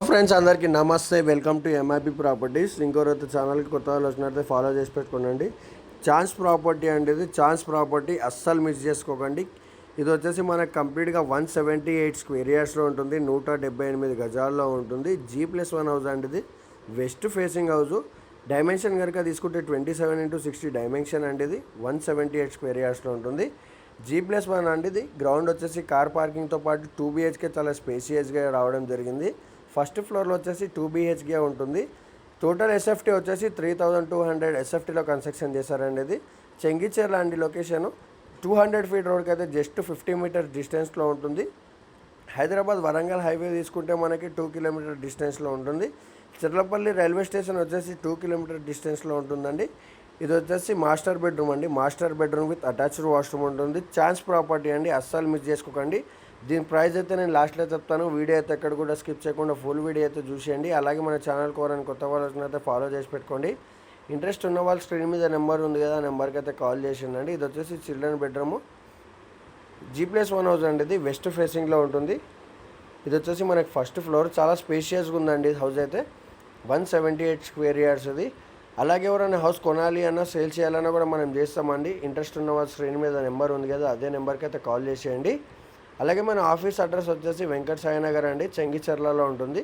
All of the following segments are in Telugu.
ఫ్రెండ్స్ అందరికీ నమస్తే. Welcome to MIP properties. ఇంకోరైతే ఛానల్కి కొత్త వాళ్ళు వచ్చినట్లయితే ఫాలో చేసి పెట్టుకోండి. ఛాన్స్ ప్రాపర్టీ అండి, ఇది ఛాన్స్ ప్రాపర్టీ అస్సలు మిస్ చేసుకోకండి. ఇది వచ్చేసి మనకు కంప్లీట్గా 178 స్క్వేర్ యార్డ్స్లో ఉంటుంది, 178 గజాల్లో ఉంటుంది. G+1 హౌస్ అండి, ఇది వెస్ట్ ఫేసింగ్ హౌస్. డైమెన్షన్ కనుక తీసుకుంటే 27x60 డైమెన్షన్ అండి, ఇది 178 స్క్వేర్ యార్డ్స్లో ఉంటుంది. G+1 అండి, ఇది గ్రౌండ్ వచ్చేసి కార్ పార్కింగ్తో పాటు 2 BHK చాలా స్పేసియస్గా రావడం జరిగింది. ఫస్ట్ ఫ్లోర్లో వచ్చేసి 2 BHK ఉంటుంది. టోటల్ ఎస్ఎఫ్టీ వచ్చేసి 3200 ఎస్ఎఫ్టీలో కన్స్ట్రక్షన్ చేశారండి. ఇది చెంగిచెర్ల అండి లొకేషను. 200 ఫీట్ రోడ్కి అయితే జస్ట్ 50 మీటర్స్ డిస్టెన్స్లో ఉంటుంది. హైదరాబాద్ వరంగల్ హైవే తీసుకుంటే మనకి 2 కిలోమీటర్ డిస్టెన్స్లో ఉంటుంది. చిర్లపల్లి రైల్వే స్టేషన్ వచ్చేసి 2 కిలోమీటర్ డిస్టెన్స్లో ఉంటుందండి. ఇది వచ్చేసి మాస్టర్ బెడ్రూమ్ అండి, master bedroom with attached washroom ఉంటుంది. ఛాన్స్ ప్రాపర్టీ అండి, అస్సలు మిస్ చేసుకోకండి. దీని ప్రైస్ అయితే నేను లాస్ట్లో చెప్తాను. వీడియో అయితే ఎక్కడ కూడా స్కిప్ చేయకుండా ఫుల్ వీడియో అయితే చూసేయండి. అలాగే మన ఛానల్ కోరని కొత్త వాళ్ళు వచ్చినైతే ఫాలో చేసి పెట్టుకోండి. ఇంట్రెస్ట్ ఉన్న వాళ్ళు స్క్రీన్ మీద నెంబర్ ఉంది కదా, ఆ నెంబర్కి అయితే కాల్ చేసిండండి. ఇది వచ్చేసి చిల్డ్రన్ బెడ్రూము. G+1 హౌస్ అండి, ఇది వెస్ట్ ఫేసింగ్లో ఉంటుంది. ఇది వచ్చేసి మనకి ఫస్ట్ ఫ్లోర్, చాలా స్పేషియస్గా ఉందండి హౌస్ అయితే. 178 స్క్వేర్ యార్డ్స్ ఇది. అలాగే ఎవరైనా హౌస్ కొనాలి అన్నా సేల్ చేయాలన్నా కూడా మనం చేస్తామండి. ఇంట్రెస్ట్ ఉన్న వాళ్ళు స్క్రీన్ మీద నెంబర్ ఉంది కదా, అదే నెంబర్కి అయితే కాల్ చేసేయండి. అలాగే మన ఆఫీస్ అడ్రస్ వచ్చేసి వెంకట సాయినగర్ అండి, చెంగిచెర్లలో ఉంటుంది.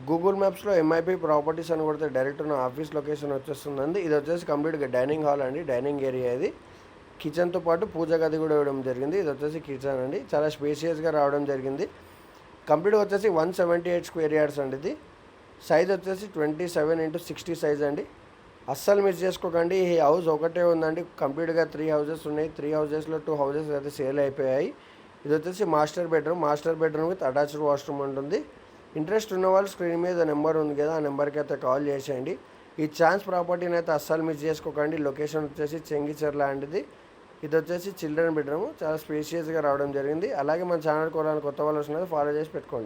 గూగుల్ మ్యాప్స్లో ఎంఐపి ప్రాపర్టీస్ అని కొడితే డైరెక్ట్ నా ఆఫీస్ లొకేషన్ వచ్చేస్తుందండి. ఇది వచ్చేసి కంప్లీట్గా డైనింగ్ హాల్ అండి, డైనింగ్ ఏరియా ఇది. కిచెన్తో పాటు పూజ గది కూడా ఇవ్వడం జరిగింది. ఇది వచ్చేసి కిచెన్ అండి, చాలా స్పేషియస్గా రావడం జరిగింది. కంప్లీట్గా వచ్చేసి 178 స్క్వేర్ యార్డ్స్ అండి. ఇది సైజ్ వచ్చేసి 27x60 సైజ్ అండి. అస్సలు మిస్ చేసుకోకండి. ఈ హౌస్ ఒకటే ఉందండి, కంప్లీట్గా 3 హౌసెస్ ఉన్నాయి. 3 హౌసెస్లో 2 హౌసెస్ అయితే సేల్ అయిపోయాయి. ఇది వచ్చేసి master bedroom with attached washroom ఉంటుంది. ఇంట్రెస్ట్ ఉన్న వాళ్ళు స్క్రీన్ మీద నెంబర్ ఉంది కదా, ఆ నెంబర్కి అయితే కాల్ చేసేయండి. ఈ ఛాన్స్ ప్రాపర్టీని అయితే అస్సలు మిస్ చేసుకోకండి. లొకేషన్ వచ్చేసి చెంగిచెర్ల అండి, ఇది వచ్చేసి చిల్డ్రన్ బెడ్రూమ్, చాలా స్పేషియస్గా రావడం జరిగింది. అలాగే మన ఛానల్ కోరాలని కొత్త వాళ్ళు వచ్చినది ఫాలో చేసి పెట్టుకోండి.